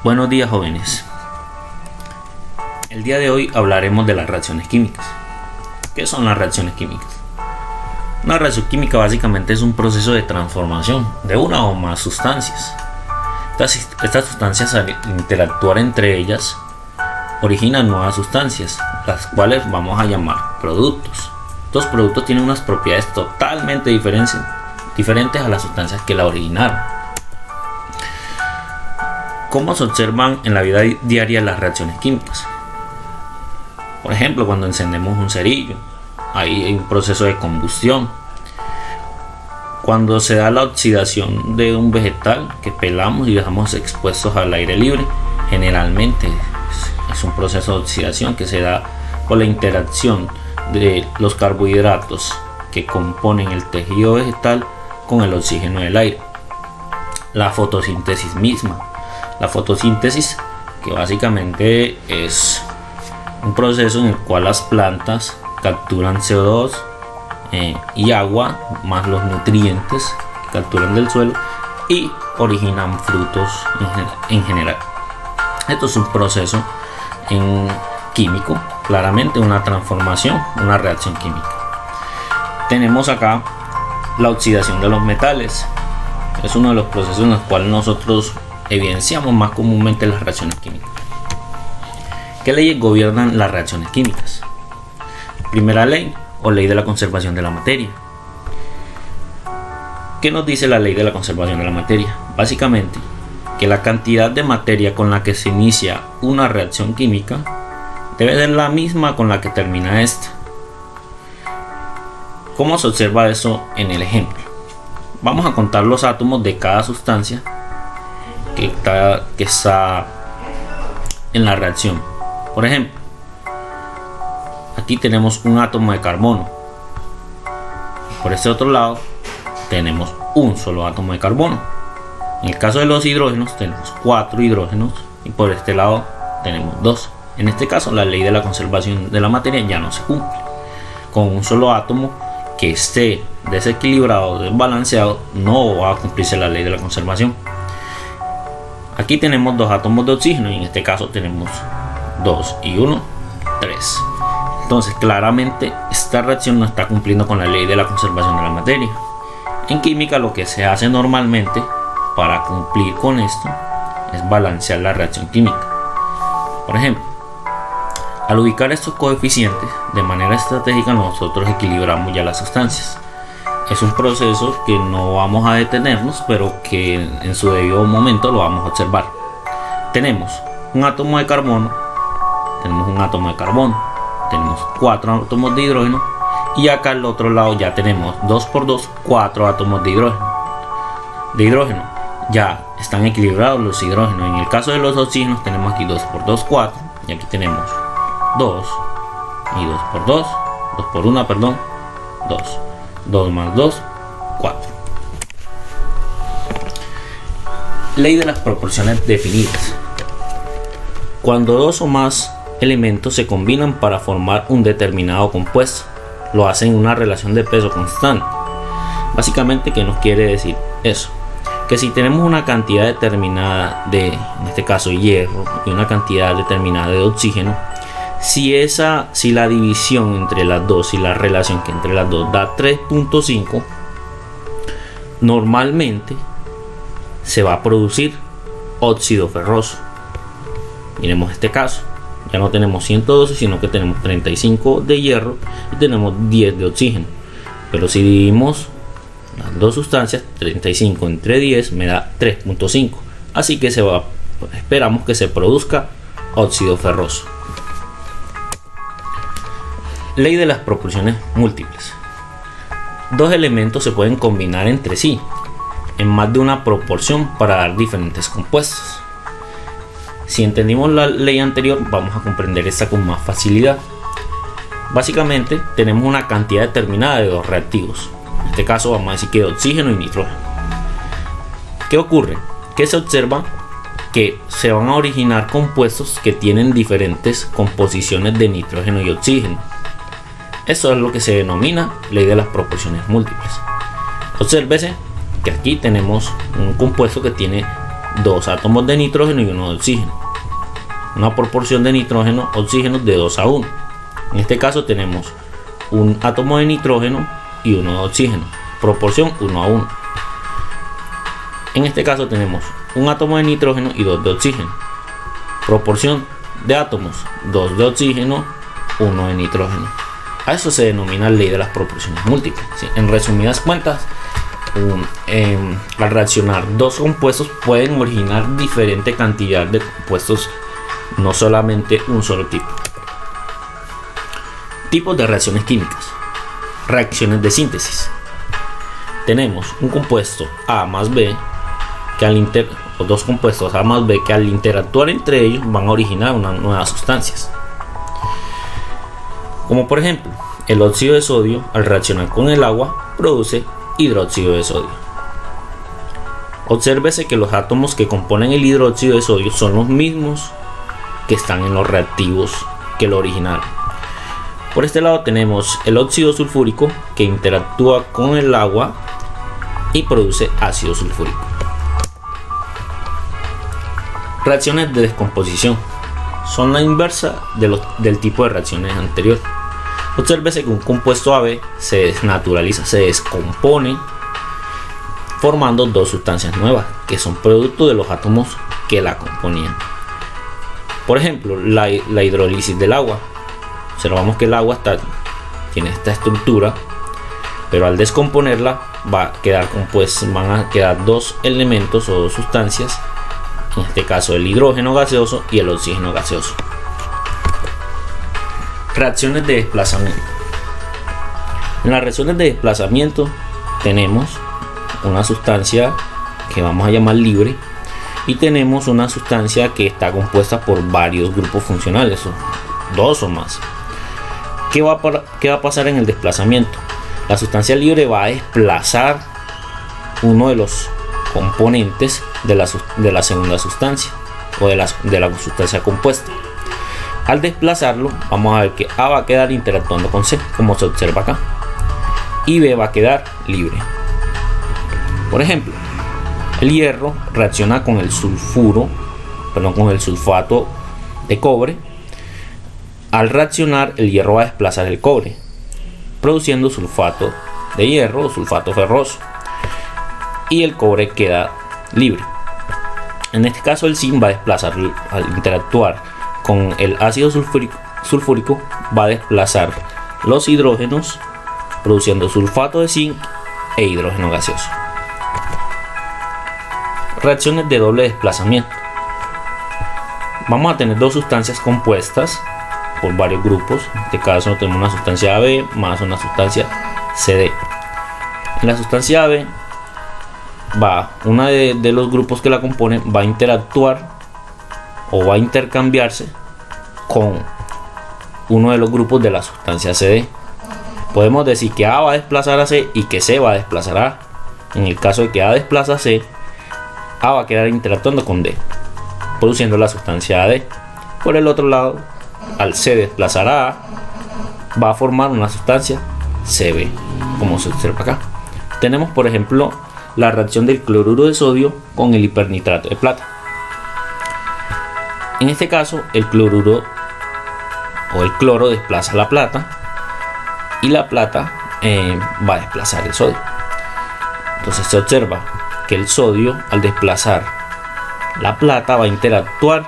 Buenos días, jóvenes. El día de hoy hablaremos de las reacciones químicas. ¿Qué son las reacciones químicas? Una reacción química básicamente es un proceso de transformación de una o más sustancias. Estas sustancias, al interactuar entre ellas, originan nuevas sustancias, las cuales vamos a llamar productos. Estos productos tienen unas propiedades totalmente diferentes a las sustancias que la originaron. ¿Cómo se observan en la vida diaria las reacciones químicas? Por ejemplo, cuando encendemos un cerillo, hay un proceso de combustión. Cuando se da la oxidación de un vegetal que pelamos y dejamos expuestos al aire libre, generalmente es un proceso de oxidación que se da por la interacción de los carbohidratos que componen el tejido vegetal con el oxígeno del aire. La fotosíntesis misma. La fotosíntesis, que básicamente es un proceso en el cual las plantas capturan CO2 y agua más los nutrientes que capturan del suelo y originan frutos en general. Esto es un proceso químico, claramente una transformación, una reacción química. Tenemos acá la oxidación de los metales. Es uno de los procesos en los cuales nosotros evidenciamos más comúnmente las reacciones químicas. ¿Qué leyes gobiernan las reacciones químicas? Primera ley o ley de la conservación de la materia. ¿Qué nos dice la ley de la conservación de la materia? Básicamente, que la cantidad de materia con la que se inicia una reacción química debe ser la misma con la que termina esta. ¿Cómo se observa eso en el ejemplo? Vamos a contar los átomos de cada sustancia que está en la reacción. Por ejemplo, aquí tenemos un átomo de carbono. Por este otro lado tenemos un solo átomo de carbono. En el caso de los hidrógenos tenemos 4 hidrógenos y por este lado tenemos 2. En este caso la ley de la conservación de la materia ya no se cumple. Con un solo átomo que esté desequilibrado o desbalanceado no va a cumplirse la ley de la conservación. Aquí tenemos 2 átomos de oxígeno y en este caso tenemos 2 y 1, 3. Entonces claramente esta reacción no está cumpliendo con la ley de la conservación de la materia. En química lo que se hace normalmente para cumplir con esto es balancear la reacción química. Por ejemplo, al ubicar estos coeficientes de manera estratégica nosotros equilibramos ya las sustancias. Es un proceso que no vamos a detenernos, pero que en su debido momento lo vamos a observar. Tenemos un átomo de carbono, tenemos un átomo de carbono, tenemos 4 átomos de hidrógeno y acá al otro lado ya tenemos 2 por 2, 4 átomos de hidrógeno. Ya están equilibrados los hidrógenos. En el caso de los oxígenos tenemos aquí 2 por 2, 4 y aquí tenemos 2 y 2 por 2, 2 por 1, perdón, 2. 2 más 2, 4. Ley de las proporciones definidas. Cuando 2 o más elementos se combinan para formar un determinado compuesto, lo hacen en una relación de peso constante. Básicamente, ¿qué nos quiere decir eso? Que si tenemos una cantidad determinada de, en este caso, hierro y una cantidad determinada de oxígeno, si la división entre las dos y la relación que entre las dos da 3.5, normalmente se va a producir óxido ferroso. Miremos este caso, ya no tenemos 112 sino que tenemos 35 de hierro y tenemos 10 de oxígeno, pero si dividimos las dos sustancias, 35 entre 10 me da 3.5, así que esperamos que se produzca óxido ferroso. Ley de las proporciones múltiples. 2 elementos se pueden combinar entre sí en más de una proporción para dar diferentes compuestos. Si entendimos la ley anterior, vamos a comprender esta con más facilidad. Básicamente tenemos una cantidad determinada de 2 reactivos. En este caso vamos a decir que de oxígeno y nitrógeno. ¿Qué ocurre? Que se observa que se van a originar compuestos que tienen diferentes composiciones de nitrógeno y oxígeno. Eso es lo que se denomina ley de las proporciones múltiples. Obsérvese que aquí tenemos un compuesto que tiene 2 átomos de nitrógeno y 1 de oxígeno. Una proporción de nitrógeno-oxígeno de 2 a 1. En este caso tenemos un átomo de nitrógeno y 1 de oxígeno. Proporción 1 a 1. En este caso tenemos un átomo de nitrógeno y 2 de oxígeno. Proporción de átomos: 2 de oxígeno, 1 de nitrógeno. A eso se denomina ley de las proporciones múltiples. ¿Sí? En resumidas cuentas, al reaccionar dos compuestos pueden originar diferente cantidad de compuestos, no solamente un solo tipo. Tipos de reacciones químicas. Reacciones de síntesis. Tenemos un compuesto A más B o dos compuestos A más B que al interactuar entre ellos van a originar unas nuevas sustancias. Como por ejemplo, el óxido de sodio al reaccionar con el agua produce hidróxido de sodio. Obsérvese que los átomos que componen el hidróxido de sodio son los mismos que están en los reactivos que lo originaron. Por este lado tenemos el óxido sulfúrico que interactúa con el agua y produce ácido sulfúrico. Reacciones de descomposición son la inversa del tipo de reacciones anteriores. Obsérvese que un compuesto AB se desnaturaliza, se descompone, formando dos sustancias nuevas que son producto de los átomos que la componían. Por ejemplo, la hidrólisis del agua. Observamos que el agua tiene esta estructura, pero al descomponerla van a quedar dos elementos o dos sustancias, en este caso el hidrógeno gaseoso y el oxígeno gaseoso. Reacciones de desplazamiento. En las reacciones de desplazamiento tenemos una sustancia que vamos a llamar libre y tenemos una sustancia que está compuesta por varios grupos funcionales, o dos o más. ¿Qué va a pasar en el desplazamiento? La sustancia libre va a desplazar uno de los componentes de la segunda sustancia o de la sustancia compuesta. Al desplazarlo, vamos a ver que A va a quedar interactuando con C, como se observa acá, y B va a quedar libre. Por ejemplo, el hierro reacciona con el sulfato de cobre. Al reaccionar, el hierro va a desplazar el cobre, produciendo sulfato de hierro o sulfato ferroso, y el cobre queda libre. En este caso, el zinc va a desplazar, al interactuar con el ácido sulfúrico, va a desplazar los hidrógenos, produciendo sulfato de zinc e hidrógeno gaseoso. Reacciones de doble desplazamiento. Vamos a tener dos sustancias compuestas por varios grupos. En este caso tenemos una sustancia AB más una sustancia CD. En la sustancia AB una de los grupos que la componen va a interactuar o va a intercambiarse con uno de los grupos de la sustancia CD. Podemos decir que A va a desplazar a C y que C va a desplazar a A. En el caso de que A desplaza a C, A va a quedar interactuando con D, produciendo la sustancia AD. Por el otro lado, al C desplazar a A, va a formar una sustancia CB, como se observa acá. Tenemos, por ejemplo, la reacción del cloruro de sodio con el hipernitrato de plata. En este caso, el cloruro o el cloro desplaza la plata y la plata va a desplazar el sodio. Entonces se observa que el sodio, al desplazar la plata, va a interactuar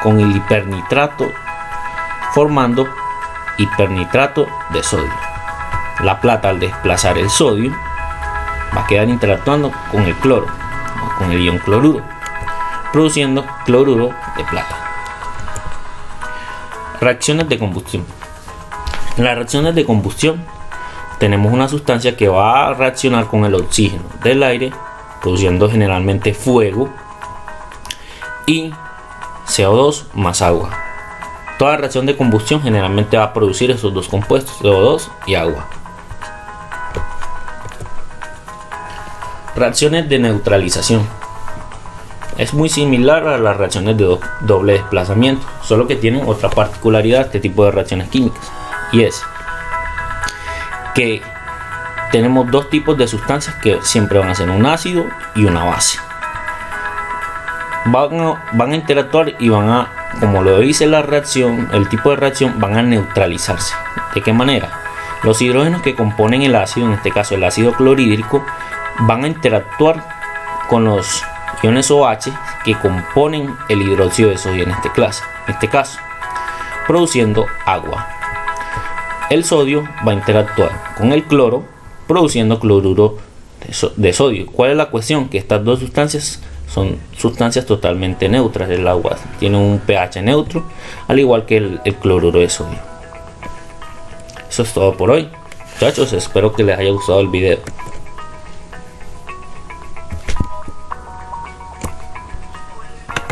con el hipernitrato, formando hipernitrato de sodio. La plata, al desplazar el sodio, va a quedar interactuando con el cloro o con el ion cloruro, produciendo cloruro de plata. Reacciones de combustión. En las reacciones de combustión tenemos una sustancia que va a reaccionar con el oxígeno del aire, produciendo generalmente fuego y CO2 más agua. Toda reacción de combustión generalmente va a producir esos dos compuestos, CO2 y agua. Reacciones de neutralización. Es muy similar a las reacciones de doble desplazamiento, solo que tienen otra particularidad este tipo de reacciones químicas, y es que tenemos dos tipos de sustancias que siempre van a ser un ácido y una base. van a interactuar y van a, como lo dice la reacción, el tipo de reacción, van a neutralizarse. ¿De qué manera? Los hidrógenos que componen el ácido, en este caso el ácido clorhídrico, van a interactuar con los iones OH que componen el hidróxido de sodio en este caso, produciendo agua. El sodio va a interactuar con el cloro, produciendo cloruro de sodio. ¿Cuál es la cuestión? Que estas dos sustancias son sustancias totalmente neutras. El agua tiene un pH neutro, al igual que el cloruro de sodio. Eso es todo por hoy, muchachos. Espero que les haya gustado el video.